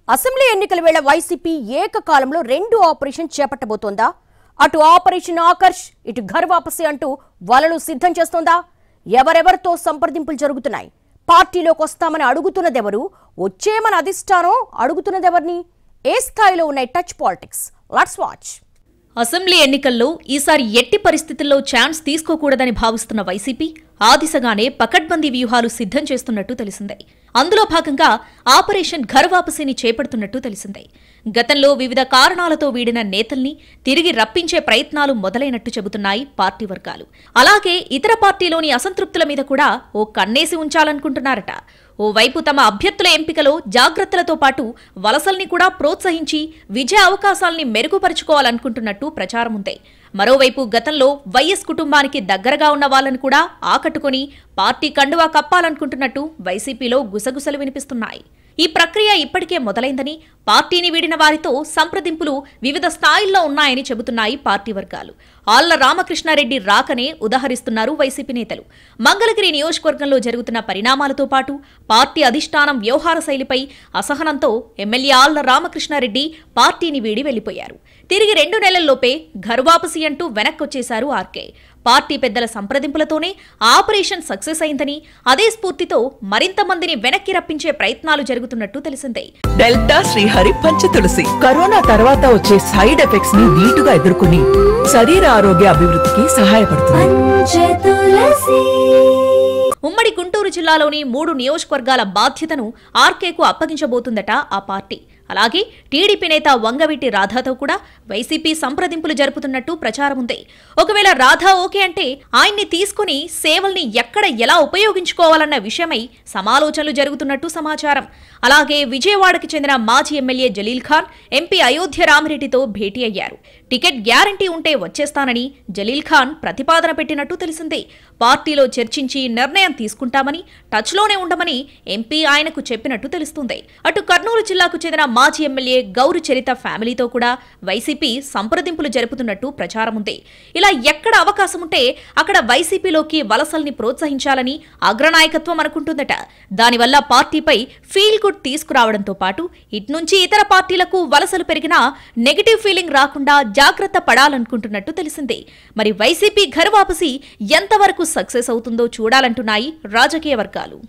Assembly ఎన్నికల వేళ YCP ఏకకాలంలో 2 ఆపరేషన్ చేపట్టబోతోందా? అటు ఆపరేషన్ ఆకర్ష్, ఇటు ఘర్ వాపసి అంటూ వలలు సిద్ధం చేస్తోందా? ఎవరెవరితో సంప్రదింపులు జరుగుతున్నాయి? పార్టీలోకి వస్తామని అడుగుతున్నదెవరు? వచ్చేమని అధిష్టానం అడుగుతున్నదెవర్ని? ఏ స్థాయిలో ఉన్నాయి touch politics? Let's watch. Assembly ఎన్నికల్లో ఈసారి ఎట్టి పరిస్థితుల్లో ఛాన్స్ తీసుకోకూడదని భావిస్తున్న వైసీపీ ఆ దిశగానే పకడ్బందీ వ్యూహాలు సిద్ధం చేస్తున్నట్టు తెలిసిందే. అందులో భాగంగా ఆపరేషన్ ఘర్ వాపసీని చేపడుతున్నట్టు తెలిసిందే. గతంలో వివిధ కారణాలతో వీడిన నేతల్ని తిరిగి రప్పించే ప్రయత్నాలు మొదలైనట్టు చెబుతున్నాయి పార్టీ వర్గాలు. అలాగే ఇతర పార్టీలోని అసంతృప్తుల మీద కూడా ఓ కన్నేసి ఉంచాలనుకుంటున్నారట. ఓవైపు తమ అభ్యర్థుల ఎంపికలో జాగ్రత్తలతో పాటు వలసల్ని కూడా ప్రోత్సహించి విజయ అవకాశాల్ని మెరుగుపరుచుకోవాలనుకుంటున్నట్టు ప్రచారం ఉంది. మరోవైపు గతంలో వైఎస్ కుటుంబానికి దగ్గరగా ఉన్న వాళ్ళని కూడా ఆకట్టుకుని పార్టీ కండువా కప్పాలనుకుంటున్నట్టు వైసీపీలో గుసగుసలు వినిపిస్తున్నాయి. ఈ ప్రక్రియ ఇప్పటికే మొదలైందని, పార్టీని వీడిన వారితో సంప్రదింపులు వివిధ స్థాయిల్లో ఉన్నాయని చెబుతున్నాయి పార్టీ వర్గాలు. ఆళ్ల రామకృష్ణారెడ్డి రాకనే ఉదాహరిస్తున్నారు వైసీపీ నేతలు. మంగళగిరి నియోజకవర్గంలో జరుగుతున్న పరిణామాలతో పాటు పార్టీ అధిష్టానం వ్యవహార శైలిపై అసహనంతో ఎమ్మెల్యే ఆళ్ల రామకృష్ణారెడ్డి పార్టీని వీడి వెళ్లిపోయారు. తిరిగి 2 నెలల్లోపే ఘర్ వాపసి అంటూ వెనక్కొచ్చేశారు ఆర్కే. పార్టీ పెద్దల సంప్రదింపులతోనే ఆపరేషన్ సక్సెస్ అయిందని, అదే స్ఫూర్తితో మరింత మందిని వెనక్కి రప్పించే ప్రయత్నాలు జరుగుతున్నట్టు తెలిసిందే. డెల్టా శ్రీహరి పంచతులసి కరోనా తర్వాత వచ్చే సైడ్ ఎఫెక్ట్స్ ని నీటుగా ఎదుర్కొని శరీర ఆరోగ్య అభివృద్ధికి సహాయపడుతుంది. ఉమ్మడి గుంటూరు జిల్లాలోని 3 నియోజకవర్గాల బాధ్యతను ఆర్కేకు అప్పగించబోతుందట ఆ పార్టీ. అలాగే టీడీపీ నేత వంగవీటి రాధాతో కూడా వైసీపీ సంప్రదింపులు జరుపుతున్నట్టు ప్రచారం ఉంది. ఒకవేళ రాధా ఓకే అంటే ఆయన్ని తీసుకుని సేవల్ని ఎక్కడ ఎలా ఉపయోగించుకోవాలన్న విషయమై సమాలోచనలు జరుగుతున్నట్టు సమాచారం. అలాగే విజయవాడకి చెందిన మాజీ ఎమ్మెల్యే జలీల్ ఖాన్ ఎంపీ అయోధ్య రామిరెడ్డితో భేటీ అయ్యారు. టికెట్ గ్యారంటీ ఉంటే వచ్చేస్తానని జలీల్ ఖాన్ ప్రతిపాదన పెట్టినట్టు తెలిసింది. పార్టీలో చర్చించి నిర్ణయం తీసుకుంటామని, టచ్లోనే ఉండమని ఎంపీ ఆయనకు చెప్పినట్టు తెలుస్తుంది. అటు కర్నూలు జిల్లాకు చెందిన మాజీ ఎమ్మెల్యే గౌరు చరిత ఫ్యామిలీతో కూడా వైసీపీ సంప్రదింపులు జరుపుతున్నట్టు ప్రచారం ఉంది. ఇలా ఎక్కడ అవకాశం ఉంటే అక్కడ వైసీపీలోకి వలసల్ని ప్రోత్సహించాలని అగ్రనాయకత్వం అనుకుంటుందట. దానివల్ల పార్టీపై ఫీల్ గుడ్ తీసుకురావడంతో పాటు ఇట్నుంచి ఇతర పార్టీలకు వలసలు పెరిగినా నెగటివ్ ఫీలింగ్ రాకుండా జాగ్రత్త పడాలనుకుంటున్నట్టు తెలిసింది. మరి వైసీపీ ఘర్ వాపసి ఎంతవరకు సక్సెస్ అవుతుందో చూడాలంటున్నాయి రాజకీయ వర్గాలు.